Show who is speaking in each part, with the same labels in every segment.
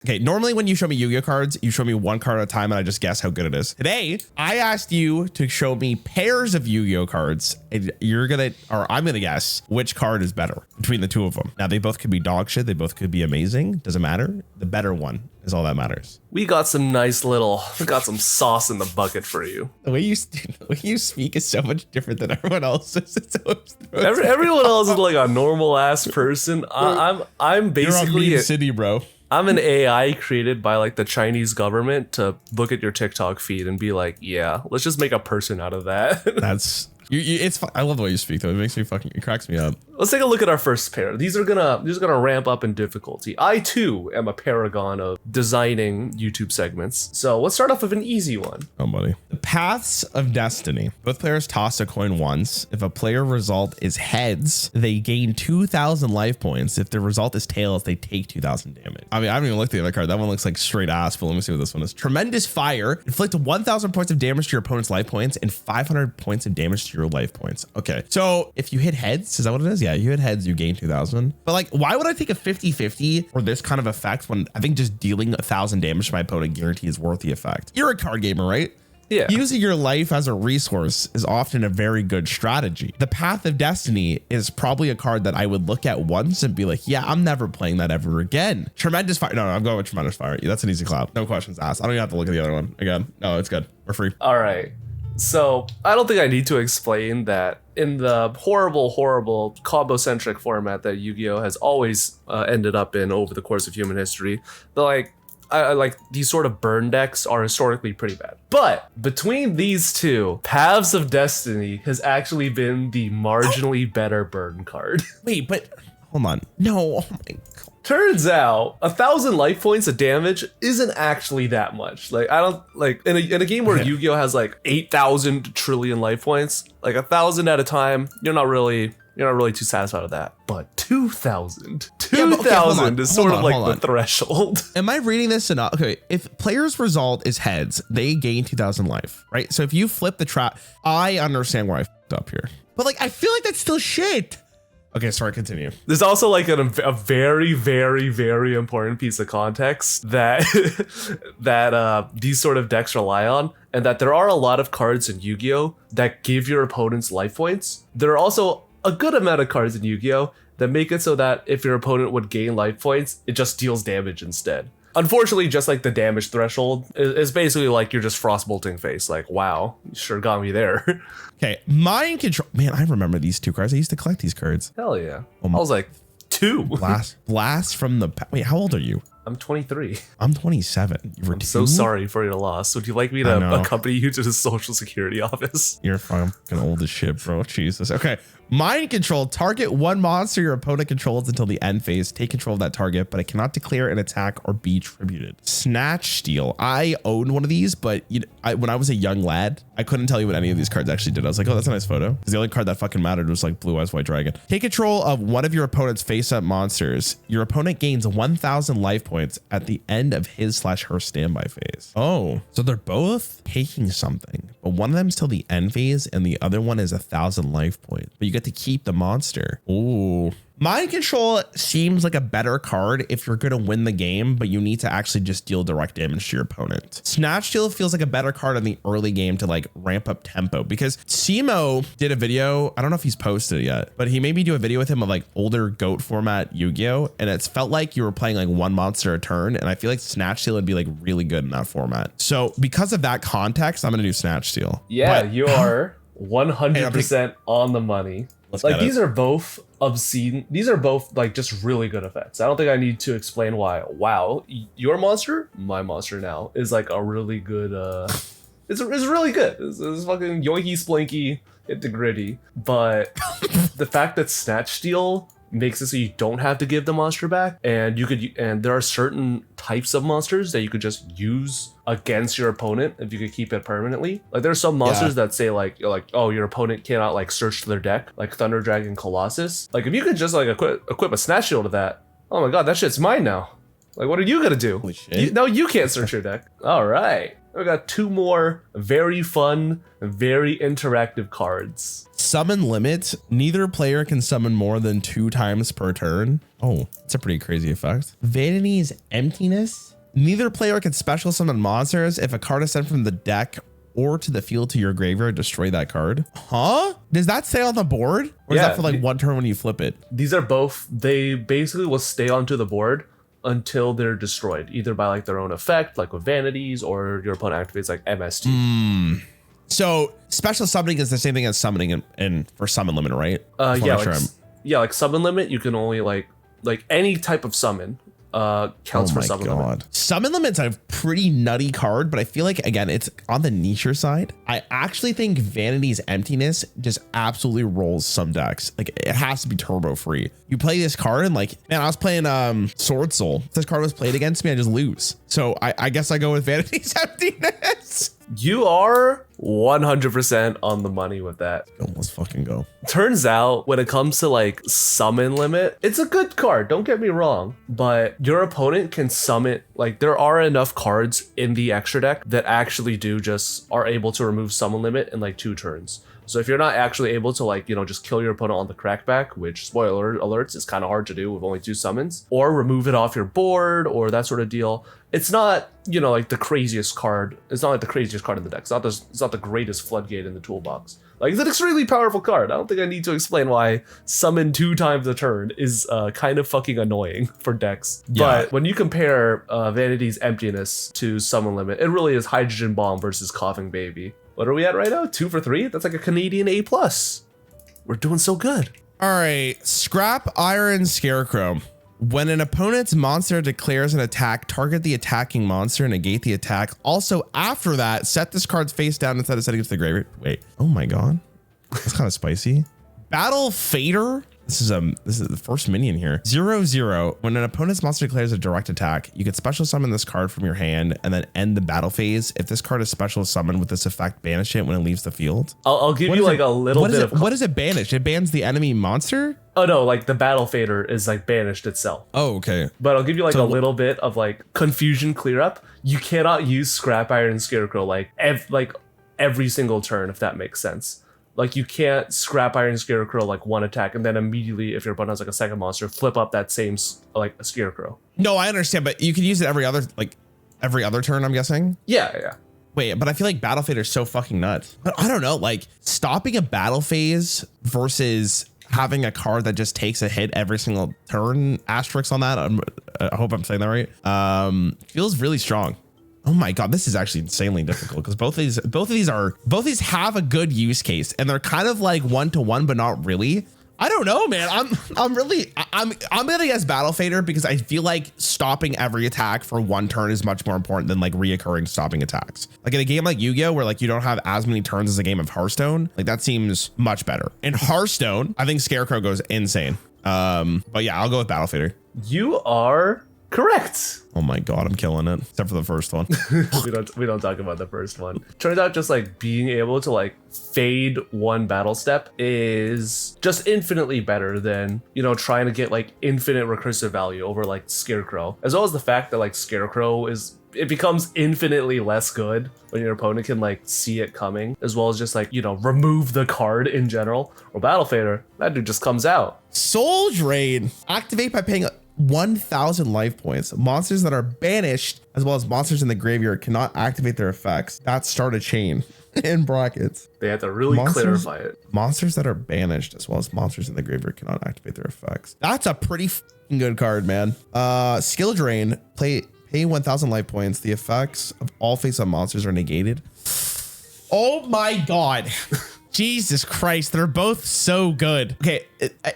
Speaker 1: Okay, normally when you show me Yu-Gi-Oh cards, you show me one card at a time and I just guess how good it is. Today, I asked you to show me pairs of Yu-Gi-Oh cards and I'm gonna guess which card is better between the two of them. Now they both could be dog shit, they both could be amazing, doesn't matter. The better one is all that matters.
Speaker 2: We got some sauce in the bucket for you.
Speaker 1: The way you speak is so much different than everyone else's.
Speaker 2: Everyone else is like a normal ass person. I'm basically
Speaker 1: You're on City, bro.
Speaker 2: I'm an AI created by like the Chinese government to look at your TikTok feed and be like, yeah, let's just make a person out of that.
Speaker 1: That's it's. I love the way you speak though. It cracks me up.
Speaker 2: Let's take a look at our first pair. These are gonna ramp up in difficulty. I too am a paragon of designing YouTube segments. So let's start off with an easy one.
Speaker 1: Oh, buddy. The Paths of Destiny. Both players toss a coin once. If a player result is heads, they gain 2,000 life points. If the result is tails, they take 2,000 damage. I mean, I haven't even looked at the other card. That one looks like straight ass, but let me see what this one is. Tremendous Fire. Inflict 1,000 points of damage to your opponent's life points and 500 points of damage to your life points. Okay. So if you hit heads, is that what it is? Yeah, you hit heads, you gain 2,000. But like, why would I take a 50-50 for this kind of effect when I think just dealing 1,000 damage to my opponent guarantees worth the effect? You're a card gamer, right?
Speaker 2: Yeah.
Speaker 1: Using your life as a resource is often a very good strategy. The Path of Destiny is probably a card that I would look at once and be like, yeah, I'm never playing that ever again. Tremendous Fire. No, I'm going with Tremendous Fire. Yeah, that's an easy clap. No questions asked. I don't even have to look at the other one again. No, it's good. We're free.
Speaker 2: All right. So I don't think I need to explain that in the horrible combo-centric format that Yu-Gi-Oh has always ended up in over the course of human history, I like these sort of burn decks are historically pretty bad. But between these two, Paths of Destiny has actually been the marginally better burn card.
Speaker 1: Wait, but hold on. No, oh my God.
Speaker 2: Turns out 1,000 life points of damage isn't actually that much. Like, I don't like in a game where Yu-Gi-Oh has like 8,000 trillion life points, like 1,000 at a time, you're not really too satisfied with that. But 2,000 is sort of like the threshold.
Speaker 1: Am I reading this enough? Okay, if player's result is heads, they gain 2,000 life, right? So if you flip the trap, I understand where I fucked up here. But like, I feel like that's still shit. Okay, sorry, continue.
Speaker 2: There's also like a very, very, very important piece of context that these sort of decks rely on, and that there are a lot of cards in Yu-Gi-Oh that give your opponents life points. There are also a good amount of cards in Yu-Gi-Oh that make it so that if your opponent would gain life points, it just deals damage instead. Unfortunately, just like the damage threshold is basically like you're just frostbolting face. Like, wow, you sure got me there.
Speaker 1: Okay, Mind Control. Man, I remember these two cards. I used to collect these cards.
Speaker 2: Hell yeah. I was like, 2.
Speaker 1: Blast from the... Wait, how old are you?
Speaker 2: I'm 23.
Speaker 1: I'm 27. You were
Speaker 2: I'm so sorry for your loss. Would you like me to accompany you to the Social Security office?
Speaker 1: You're fucking old as shit, bro. Jesus. Okay. Mind Control. Target one monster your opponent controls until the end phase. Take control of that target, but it cannot declare an attack or be tributed. Snatch Steal. I owned one of these, but when I was a young lad, I couldn't tell you what any of these cards actually did. I was like, oh, that's a nice photo. Because the only card that fucking mattered was like Blue Eyes White Dragon. Take control of one of your opponent's face-up monsters. Your opponent gains 1,000 life points at the end of his/her standby phase. Oh, so they're both taking something, but one of them's till the end phase and the other one is 1,000 life points, but you get to keep the monster. Ooh. Mind Control seems like a better card if you're going to win the game, but you need to actually just deal direct damage to your opponent. Snatch Steal feels like a better card in the early game to like ramp up tempo, because Simo did a video. I don't know if he's posted it yet, but he made me do a video with him of like older GOAT format Yu-Gi-Oh, and it's felt like you were playing like one monster a turn, and I feel like Snatch Steal would be like really good in that format. So because of that context, I'm going to do Snatch Steal.
Speaker 2: Yeah, but you are 100% on the money. Like, these are both obscene. These are both like just really good effects. I don't think I need to explain why. Wow, your monster, my monster now is like a really good. It's really good. It's fucking yoinky splinky into gritty. But the fact that Snatch Steal makes it so you don't have to give the monster back, and there are certain types of monsters that you could just use against your opponent if you could keep it permanently. Like, there's some monsters that say like, oh, your opponent cannot like search their deck, like Thunder Dragon Colossus. Like, if you could just like equip a Snatch Shield to that, oh my god, that shit's mine now. Like, what are you gonna do?
Speaker 1: Holy shit.
Speaker 2: No, you can't search your deck. All right. We got 2 more very fun, very interactive cards.
Speaker 1: Summon limit. Neither player can summon more than 2 times per turn. Oh, that's a pretty crazy effect. Vanity's emptiness. Neither player can special summon monsters. If a card is sent from the deck or to the field to your graveyard, destroy that card. Huh? Does that stay on the board? Or is that for like 1 turn when you flip it?
Speaker 2: These are both, they basically will stay onto the board until they're destroyed, either by like their own effect, like with vanities, or your opponent activates like MST.
Speaker 1: So special summoning is the same thing as summoning in for summon limit, right?
Speaker 2: Like summon limit, you can only like any type of summon counts for summon limit.
Speaker 1: Summon limit's a pretty nutty card, but I feel like, again, it's on the nicher side. I actually think Vanity's Emptiness just absolutely rolls some decks. Like, it has to be turbo free. You play this card and like, man, I was playing Sword Soul. If this card was played against me, I just lose. So I guess I go with Vanity's Emptiness.
Speaker 2: You are 100% on the money with that.
Speaker 1: Let's fucking go.
Speaker 2: Turns out when it comes to like summon limit, it's a good card, don't get me wrong, but your opponent can summon, like there are enough cards in the extra deck that actually are able to remove summon limit in like 2 turns. So if you're not actually able to like, just kill your opponent on the crackback, which spoiler alerts is kind of hard to do with only 2 summons, or remove it off your board or that sort of deal, it's not, like the craziest card. It's not like the craziest card in the deck. It's not the greatest floodgate in the toolbox. Like, it's an extremely powerful card. I don't think I need to explain why summon 2 times a turn is kind of fucking annoying for decks. Yeah. But when you compare Vanity's Emptiness to Summon Limit, it really is Hydrogen Bomb versus Coughing Baby. What are we at right now? 2 for 3? That's like a Canadian A+. We're doing so good.
Speaker 1: All right, Scrap Iron Scarecrow. When an opponent's monster declares an attack, target the attacking monster and negate the attack. Also, after that, set this card's face down instead of setting it to the graveyard. Wait, oh my god, that's kind of spicy. Battle Fader. This is the first minion here. 0/0. When an opponent's monster declares a direct attack, you can special summon this card from your hand and then end the battle phase. If this card is special summoned with this effect, banish it when it leaves the field.
Speaker 2: I'll give you like a little bit of...
Speaker 1: What does it banish? It bans the enemy monster?
Speaker 2: Oh no, like the Battle Fader is like banished itself.
Speaker 1: Oh, okay.
Speaker 2: But I'll give you like a little bit of like confusion clear up. You cannot use Scrap Iron Scarecrow like every single turn, if that makes sense. Like you can't Scrap Iron Scarecrow like 1 attack and then immediately, if your opponent has like a second monster, flip up that same like a Scarecrow.
Speaker 1: No, I understand, but you can use it every other turn, I'm guessing.
Speaker 2: Yeah.
Speaker 1: Wait, but I feel like Battle Fader is so fucking nuts. But I don't know, like stopping a battle phase versus having a card that just takes a hit every single turn, asterisk on that. I hope I'm saying that right. Feels really strong. Oh my god, this is actually insanely difficult because both of these have a good use case and they're kind of like 1-to-1, but not really. I don't know, man. I'm gonna guess Battle Fader because I feel like stopping every attack for 1 turn is much more important than like reoccurring stopping attacks. Like in a game like Yu-Gi-Oh, where like you don't have as many turns as a game of Hearthstone, like that seems much better. In Hearthstone, I think Scarecrow goes insane. But yeah, I'll go with Battle Fader.
Speaker 2: You are correct.
Speaker 1: Oh my god, I'm killing it. Except for the first one.
Speaker 2: we don't talk about the first one. Turns out just like being able to like fade 1 battle step is just infinitely better than, trying to get like infinite recursive value over like Scarecrow. As well as the fact that like Scarecrow it becomes infinitely less good when your opponent can like see it coming, as well as just like, remove the card in general. Or Battle Fader, that dude just comes out.
Speaker 1: Soul Drain. Activate by paying 1,000 life points. Monsters that are banished, as well as monsters in the graveyard, cannot activate their effects. That start a chain in brackets.
Speaker 2: They have to really clarify it.
Speaker 1: Monsters that are banished, as well as monsters in the graveyard, cannot activate their effects. That's a pretty fucking good card, man. Skill Drain. Pay 1,000 life points. The effects of all face-up monsters are negated. Oh my god. Jesus Christ, they're both so good. Okay,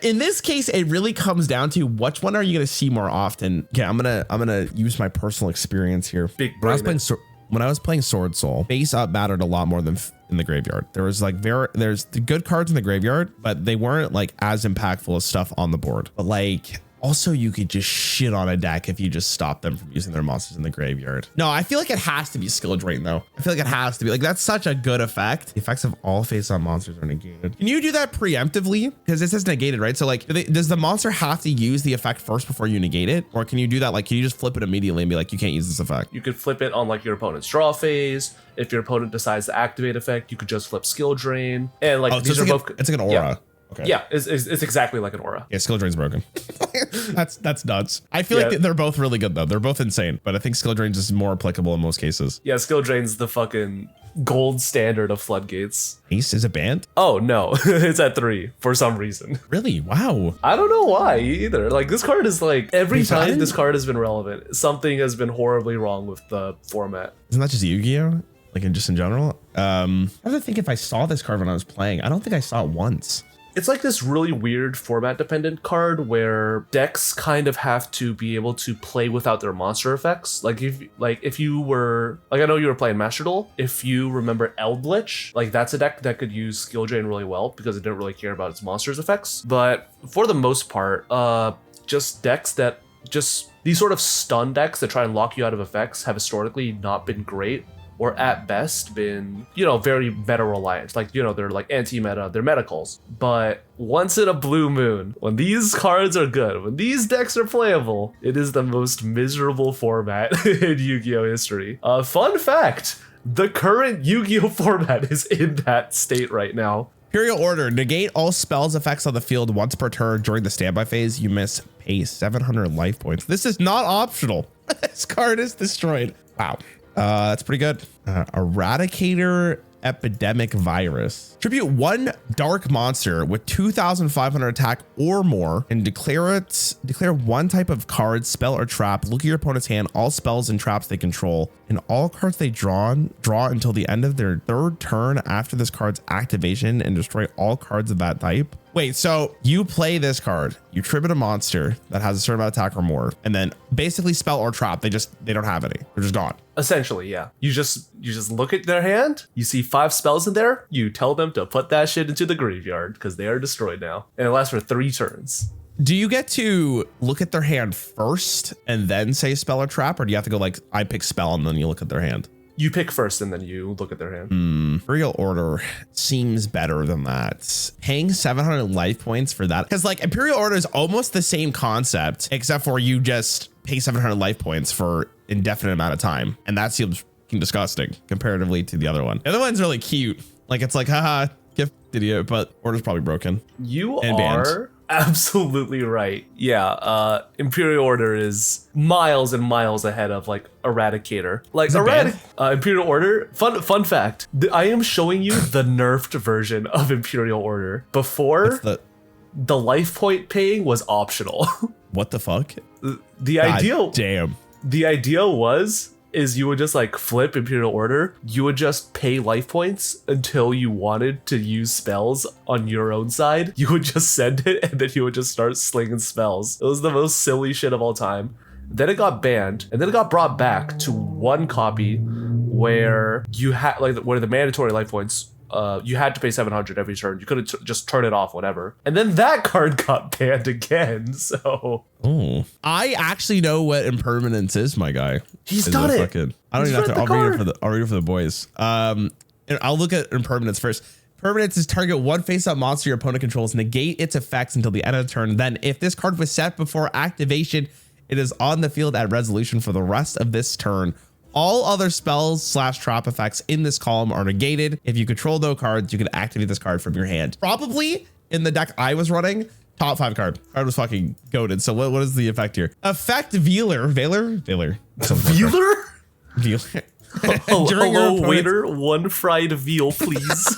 Speaker 1: in this case, it really comes down to which one are you going to see more often. Okay, I'm gonna use my personal experience here. When I was playing Sword Soul, face up mattered a lot more than in the graveyard. There's the good cards in the graveyard, but they weren't like as impactful as stuff on the board. But like Also, you could just shit on a deck if you just stop them from using their monsters in the graveyard. No, I feel like it has to be skill drain though. I feel like it has to be. Like, that's such a good effect. The effects of all face-up monsters are negated. Can you do that preemptively? Because it says negated, right? So like, does the monster have to use the effect first before you negate it? Or can you do that? Like, can you just flip it immediately and be like, you can't use this effect?
Speaker 2: You could flip it on like your opponent's draw phase. If your opponent decides to activate effect, you could just flip skill drain. And like,
Speaker 1: these are both. It's like an aura.
Speaker 2: Yeah.
Speaker 1: Okay.
Speaker 2: Yeah, it's exactly like an aura.
Speaker 1: Yeah, skill drain's broken. that's nuts. I feel like they're both really good though. They're both insane, but I think skill drain's is more applicable in most cases.
Speaker 2: Yeah, skill drain's the fucking gold standard of floodgates.
Speaker 1: Ace is a banned?
Speaker 2: Oh no, it's at 3 for some reason.
Speaker 1: Really? Wow.
Speaker 2: I don't know why either. Like, this card is like, every time this card has been relevant, something has been horribly wrong with the format.
Speaker 1: Isn't that just Yu-Gi-Oh? Like, just in general? I don't think if I saw this card when I was playing. I don't think I saw it once.
Speaker 2: It's like this really weird format dependent card where decks kind of have to be able to play without their monster effects. Like, if you were, like, I know you were playing Master Duel. If you remember Eldritch, like, that's a deck that could use skill drain really well because it didn't really care about its monsters effects. But for the most part, just decks that just, these sort of stun decks that try and lock you out of effects have historically not been great, or at best been, you know, very meta reliant. Like, you know, they're like anti-meta, they're meta calls. But once in a blue moon, when these cards are good, when these decks are playable, it is the most miserable format in Yu-Gi-Oh history. Fun fact, the current Yu-Gi-Oh format is in that state right now.
Speaker 1: Imperial Order, negate all spells effects on the field once per turn during the standby phase. You miss pay 700 life points. This is not optional. This card is destroyed. Wow. That's pretty good. Eradicator Epidemic Virus. Tribute 1 dark monster with 2,500 attack or more and declare 1 type of card, spell, or trap. Look at your opponent's hand, all spells and traps they control, and all cards they draw until the end of their 3rd turn after this card's activation, and destroy all cards of that type. Wait, so you play this card, you tribute a monster that has a certain amount of attack or more, and then basically spell or trap, they don't have any. They're just gone.
Speaker 2: Essentially, yeah. You just look at their hand, you see 5 spells in there, you tell them to put that shit into the graveyard because they are destroyed now. And it lasts for 3 turns.
Speaker 1: Do you get to look at their hand first and then say spell or trap, or do you have to go like, I pick spell and then you look at their hand?
Speaker 2: You pick first and then you look at their hand.
Speaker 1: Imperial Order seems better than that. Paying 700 life points for that. Because like Imperial Order is almost the same concept, except for you just pay 700 life points for indefinite amount of time. And that seems fucking disgusting comparatively to the other one. The other one's really cute. Like, it's like, haha, gift idiot, but Order's probably broken.
Speaker 2: You are absolutely right. Yeah, Imperial Order is miles and miles ahead of like Eradicator. Like Imperial Order. Fun fact. I am showing you the nerfed version of Imperial Order. Before, the life point paying was optional.
Speaker 1: What the fuck?
Speaker 2: The idea.
Speaker 1: Damn.
Speaker 2: The idea is you would just like flip Imperial Order. You would just pay life points until you wanted to use spells on your own side. You would just send it and then you would just start slinging spells. It was the most silly shit of all time. Then it got banned and then it got brought back to 1 copy where you had like where the mandatory life points, you had to pay 700 every turn. You couldn't just turn it off, whatever. And then that card got banned again. So,
Speaker 1: I actually know what Impermanence is, my guy.
Speaker 2: He's done it.
Speaker 1: I don't even have to. I'll read it for the boys. I'll look at Impermanence first. Impermanence is target 1 face-up monster your opponent controls, negate its effects until the end of the turn. Then, if this card was set before activation, it is on the field at resolution for the rest of this turn. All other spells/trap effects in this column are negated. If you control no cards, you can activate this card from your hand. Probably in the deck I was running, top 5 card. Card was fucking goated. So what is the effect here? Effect Vealer.
Speaker 2: Vealer?
Speaker 1: Vealer.
Speaker 2: Hello, waiter. 1 fried veal, please.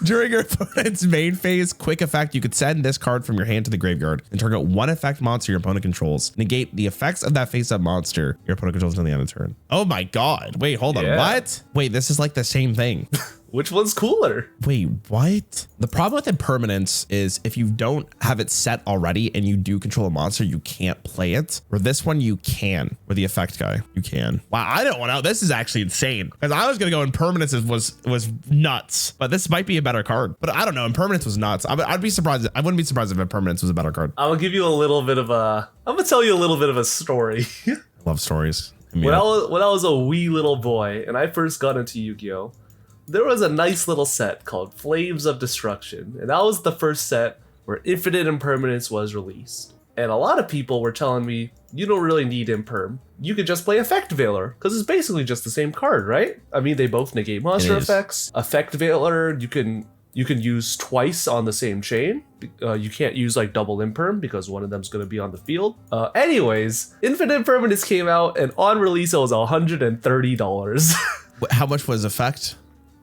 Speaker 1: During your opponent's main phase, quick effect, you could send this card from your hand to the graveyard and target 1 effect monster your opponent controls. Negate the effects of that face-up monster your opponent controls until the end of the turn. Oh my god. Wait, hold on. What? Wait, this is like the same thing.
Speaker 2: Which one's cooler?
Speaker 1: Wait, what? The problem with Impermanence is if you don't have it set already and you do control a monster, you can't play it. Or this one you can. With the effect guy, you can. Wow, I don't know. This is actually insane. Because I was gonna go Impermanence was nuts, but this might be a better card. But I don't know. Impermanence was nuts. I'd be surprised. I wouldn't be surprised if Impermanence was a better card.
Speaker 2: I'm gonna tell you a little bit of a story.
Speaker 1: I love stories.
Speaker 2: When I was a wee little boy and I first got into Yu-Gi-Oh, there was a nice little set called Flames of Destruction, and that was the first set where Infinite Impermanence was released. And a lot of people were telling me, you don't really need Imperm. You could just play Effect Veiler, because it's basically just the same card, right? I mean, they both negate monster effects. Effect Veiler, you can use twice on the same chain. You can't use like double Imperm because one of them's going to be on the field. Anyways, Infinite Impermanence came out, and on release it was $130.
Speaker 1: How much was Effect?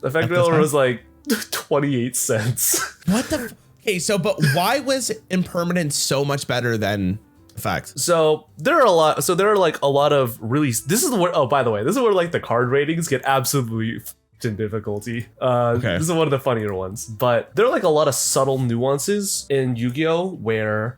Speaker 2: Effect Veiler was like 28 cents.
Speaker 1: What the? Okay, so but why was Impermanence so much better than Effect?
Speaker 2: So there are a lot. So there are like a lot of really. This is where. Oh, by the way, this is where like the card ratings get absolutely in difficulty. Okay. This is one of the funnier ones, but there are like a lot of subtle nuances in Yu-Gi-Oh where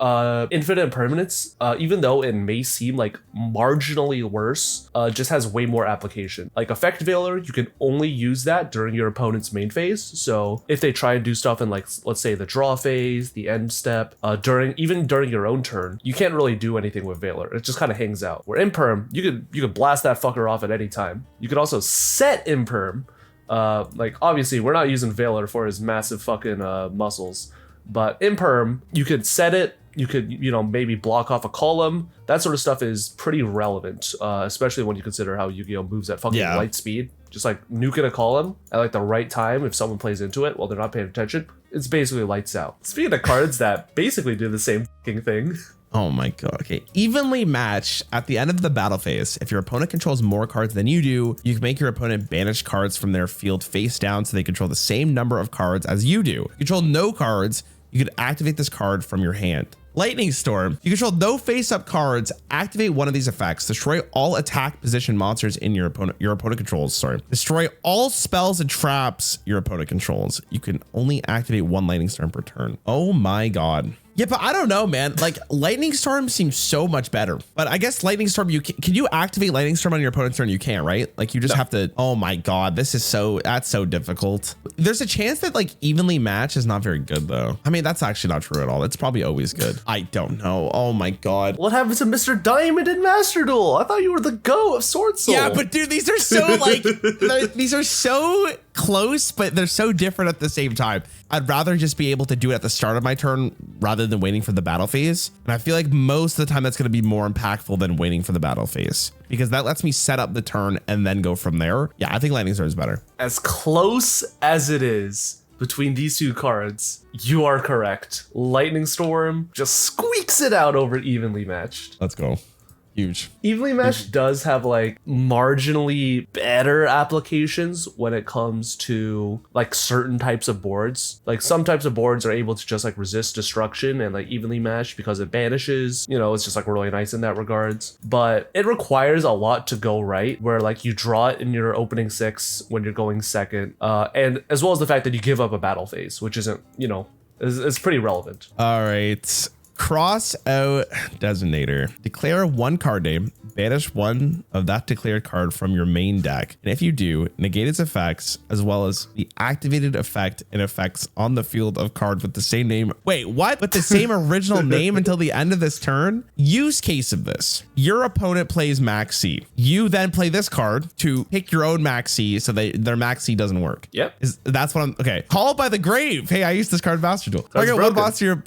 Speaker 2: Infinite Impermanence, even though it may seem like marginally worse, just has way more application. Like Effect Veiler, you can only use that during your opponent's main phase. So if they try and do stuff in like, let's say the draw phase, the end step, during your own turn, you can't really do anything with Veiler. It just kind of hangs out. Where Imperm, you could blast that fucker off at any time. You could also set Imperm. Like obviously we're not using Veiler for his massive fucking muscles, but Imperm, you could set it, you could, maybe block off a column. That sort of stuff is pretty relevant, especially when you consider how Yu-Gi-Oh moves at fucking light speed. Just like nuking a column at like the right time if someone plays into it while they're not paying attention. It's basically lights out. Speaking of cards that basically do the same fucking thing.
Speaker 1: Oh my god. Okay. Evenly matched at the end of the battle phase. If your opponent controls more cards than you do, you can make your opponent banish cards from their field face down so they control the same number of cards as you do. If you control no cards, you could activate this card from your hand. Lightning Storm. You control no face-up cards. Activate one of these effects. Destroy all attack position monsters in your opponent controls. Destroy all spells and traps your opponent controls. You can only activate one Lightning Storm per turn. Oh my god. Yeah, but I don't know, man. Like Lightning Storm seems so much better. But I guess Lightning Storm, can you activate Lightning Storm on your opponent's turn? You can't, right? Like you just have to. Oh my god, that's so difficult. There's a chance that like evenly match is not very good though. I mean, that's actually not true at all. It's probably always good. I don't know. Oh my god.
Speaker 2: What happened to Mr. Diamond in Master Duel? I thought you were the GOAT of Sword Soul.
Speaker 1: Yeah, but dude, these are so like these are so close, but they're so different at the same time. I'd rather just be able to do it at the start of my turn rather than waiting for the battle phase. And I feel like most of the time that's going to be more impactful than waiting for the battle phase because that lets me set up the turn and then go from there. Yeah, I think Lightning Storm is better.
Speaker 2: As close as it is between these two cards, you are correct. Lightning Storm just squeaks it out over evenly matched.
Speaker 1: Let's go. Huge.
Speaker 2: Evenly matched does have like marginally better applications when it comes to like certain types of boards. Like some types of boards are able to just like resist destruction and like evenly matched because it banishes, it's just like really nice in that regards. But it requires a lot to go right where like you draw it in your opening 6 when you're going second. And as well as the fact that you give up a battle phase, which isn't, is pretty relevant.
Speaker 1: All right. Cross out designator. Declare one card name. Banish one of that declared card from your main deck. And if you do, negate its effects as well as the activated effect and effects on the field of cards with the same name. Wait, what? With the same original name until the end of this turn? Use case of this. Your opponent plays Max C. You then play this card to pick your own Max C so their Max C doesn't work.
Speaker 2: Yep.
Speaker 1: That's what I'm... Okay. Called by the Grave. Hey, I used this card in Master Duel. Target one monster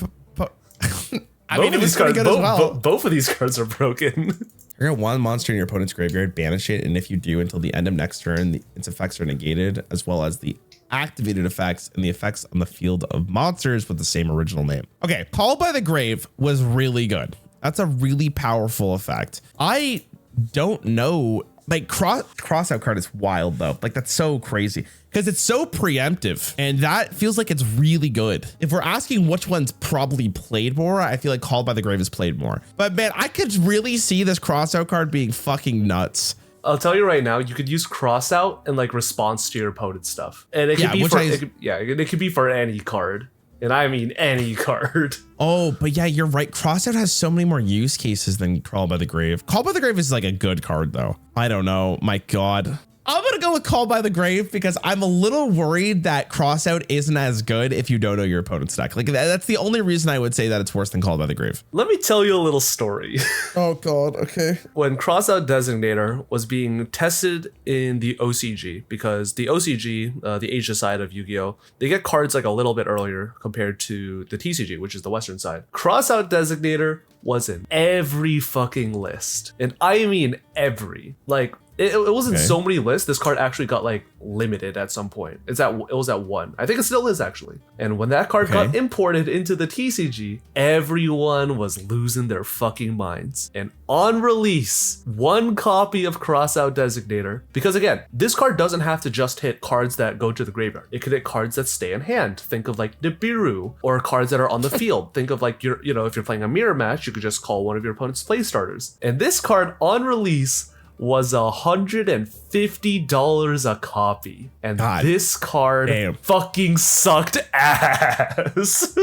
Speaker 1: I mean, it was pretty good as well.
Speaker 2: Both of these cards are broken.
Speaker 1: Target one monster in your opponent's graveyard, banish it, and if you do until the end of next turn, its effects are negated, as well as the activated effects and the effects on the field of monsters with the same original name. Okay, Called by the Grave was really good. That's a really powerful effect. I don't know, like crossout card is wild though. Like that's so crazy because it's so preemptive and that feels like it's really good. If we're asking which one's probably played more, I feel like Called by the Grave is played more. But man, I could really see this crossout card being fucking nuts.
Speaker 2: I'll tell you right now, you could use cross out and like response to your opponent's stuff. And it could be for it could be for any card. And I mean any card.
Speaker 1: Oh, but yeah, you're right. Crossout has so many more use cases than Call by the Grave. Call by the Grave is like a good card though. I don't know. My God. I'm going to go with Call by the Grave because I'm a little worried that Crossout isn't as good if you don't know your opponent's deck. Like that's the only reason I would say that it's worse than Call by the Grave.
Speaker 2: Let me tell you a little story.
Speaker 1: Oh God, okay.
Speaker 2: When Crossout Designator was being tested in the OCG, because the OCG, the Asia side of Yu-Gi-Oh, they get cards like a little bit earlier compared to the TCG, which is the Western side. Crossout Designator was in every fucking list. And I mean every. Like, it wasn't so many lists. This card actually got like limited at some point. It was at 1. I think it still is actually. And when that card got imported into the TCG, everyone was losing their fucking minds. And on release, 1 copy of Crossout Designator, because again, this card doesn't have to just hit cards that go to the graveyard. It could hit cards that stay in hand. Think of like Nibiru, or cards that are on the field. Think of like if you're playing a mirror match, you could just call one of your opponent's play starters. And this card on release was $150 a copy, and this card fucking sucked ass.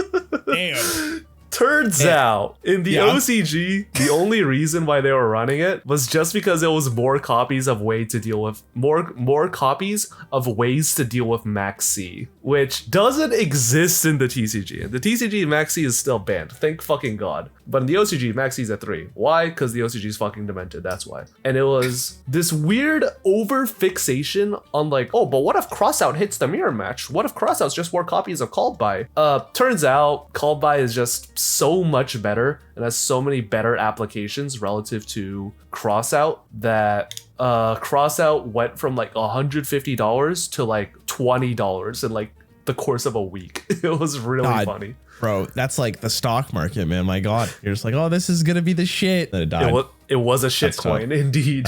Speaker 1: Damn.
Speaker 2: Turns out, in the OCG, the only reason why they were running it was just because it was more copies of ways to deal with Max C, which doesn't exist in the TCG. The TCG Max C is still banned. Thank fucking God. But in the OCG, Max C is at 3. Why? Because the OCG is fucking demented. That's why. And it was this weird over fixation on like, oh, but what if Crossout hits the mirror match? What if Crossout's just more copies of Called By? Turns out Called By is just so much better and has so many better applications relative to Crossout that Crossout went from like $150 to like $20 in like the course of a week. It was really funny.
Speaker 1: Bro, that's like the stock market, man. My God. You're just like, oh, this is going to be the shit. Then it died.
Speaker 2: It was a shit coin, indeed.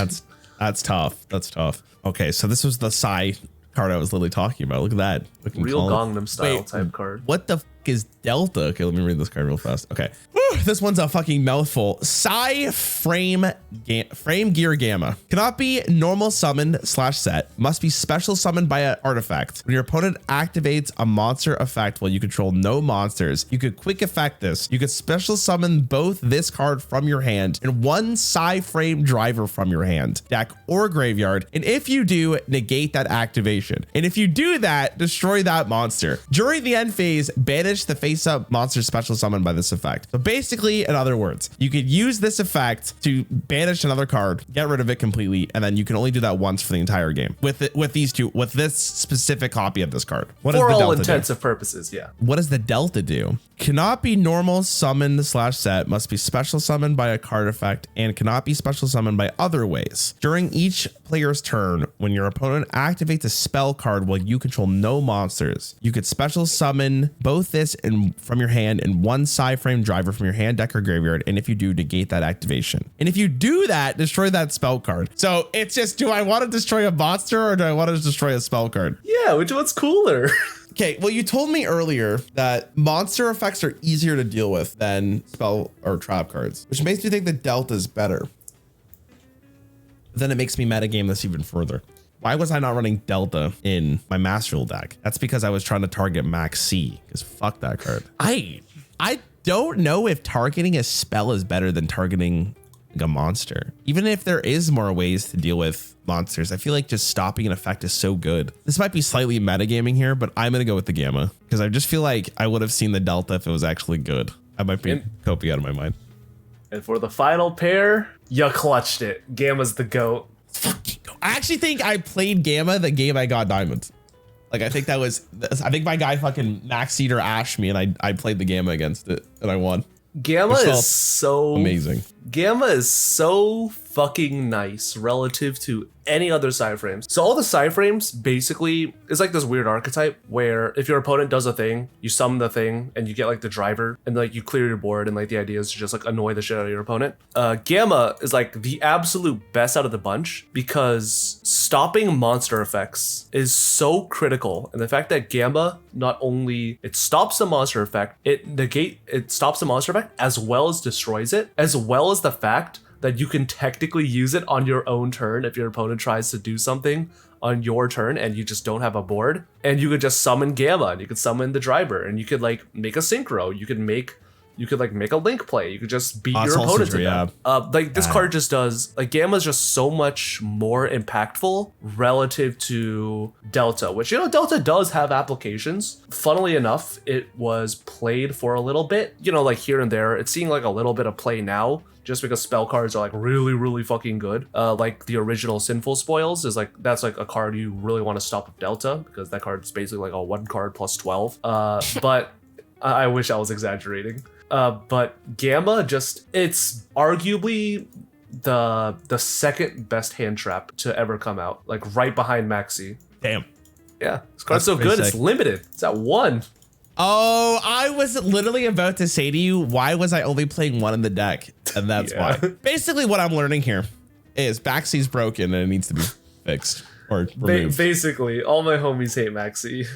Speaker 1: That's tough. That's tough. Okay, so this was the Psy card I was literally talking about. Look at that.
Speaker 2: Real Gangnam Style type card.
Speaker 1: What the is Delta? Okay, let me read this card real fast. Okay. Whew, this one's a fucking mouthful. Psy Frame Gear Gamma. Cannot be normal summoned / set. Must be special summoned by an artifact. When your opponent activates a monster effect while you control no monsters, you could quick effect this. You could special summon both this card from your hand and 1 Psy Frame driver from your hand, deck, or graveyard. And if you do, negate that activation. And if you do that, destroy that monster. During the end phase, banish the face-up monster special summoned by this effect. So basically, in other words, you could use this effect to banish another card, get rid of it completely, and then you can only do that once for the entire game. With this specific copy of this card. What
Speaker 2: for
Speaker 1: does the
Speaker 2: all
Speaker 1: Delta
Speaker 2: intents
Speaker 1: do?
Speaker 2: and purposes, yeah.
Speaker 1: What does the Delta do? Cannot be normal summoned / set. Must be special summoned by a card effect and cannot be special summoned by other ways. During each player's turn, when your opponent activates a spell card while you control no monsters, you could special summon both this and from your hand and 1 Psy Frame driver from your hand, deck, or graveyard. And if you do, negate that activation. And if you do that, destroy that spell card. So it's just, do I want to destroy a monster or do I want to destroy a spell card?
Speaker 2: Yeah, which one's cooler?
Speaker 1: Okay, well, you told me earlier that monster effects are easier to deal with than spell or trap cards, which makes me think the Delta is better. Then it makes me metagame this even further. Why was I not running Delta in my Master Rule deck? That's because I was trying to target Max C, because fuck that card. I don't know if targeting a spell is better than targeting a monster. Even if there is more ways to deal with monsters, I feel like just stopping an effect is so good. This might be slightly metagaming here, but I'm going to go with the Gamma because I just feel like I would have seen the Delta if it was actually good. I might be coping out of my mind.
Speaker 2: And for the final pair, you clutched it. Gamma's the GOAT.
Speaker 1: I actually think I played Gamma the game I got diamonds. Like, I think my guy fucking Max Eater ashed me and I played the Gamma against it and I won.
Speaker 2: Gamma is so
Speaker 1: amazing.
Speaker 2: Gamma is so fucking nice relative to any other side frames. So all the side frames basically is like this weird archetype where if your opponent does a thing, you summon the thing and you get like the driver and like you clear your board and like the idea is to just like annoy the shit out of your opponent. Gamma is like the absolute best out of the bunch because stopping monster effects is so critical. And the fact that Gamma not only it stops the monster effect, it stops the monster effect as well as destroys it, as well as the fact that you can technically use it on your own turn if your opponent tries to do something on your turn and you just don't have a board. And you could just summon Gamma, and you could summon the driver, and you could like make a synchro. You could like make a link play. You could just beat your opponent to death. Like this card just does, like Gamma is just so much more impactful relative to Delta, which, you know, Delta does have applications. Funnily enough, it was played for a little bit, you know, like here and there. It's seeing like a little bit of play now, just because spell cards are like really, really fucking good. Like the original Sinful Spoils is like, that's like a card you really want to stop with Delta, because that card is basically like a 1 card plus 12. But I wish I was exaggerating. But Gamma just, it's arguably the second best hand trap to ever come out, like right behind Maxi.
Speaker 1: Damn.
Speaker 2: Yeah, this card's so good, it's limited. It's at 1.
Speaker 1: Oh, I was literally about to say to you, why was I only playing 1 in the deck? And that's why. Basically what I'm learning here is Maxi's broken and it needs to be fixed or removed.
Speaker 2: Basically, all my homies hate Maxi.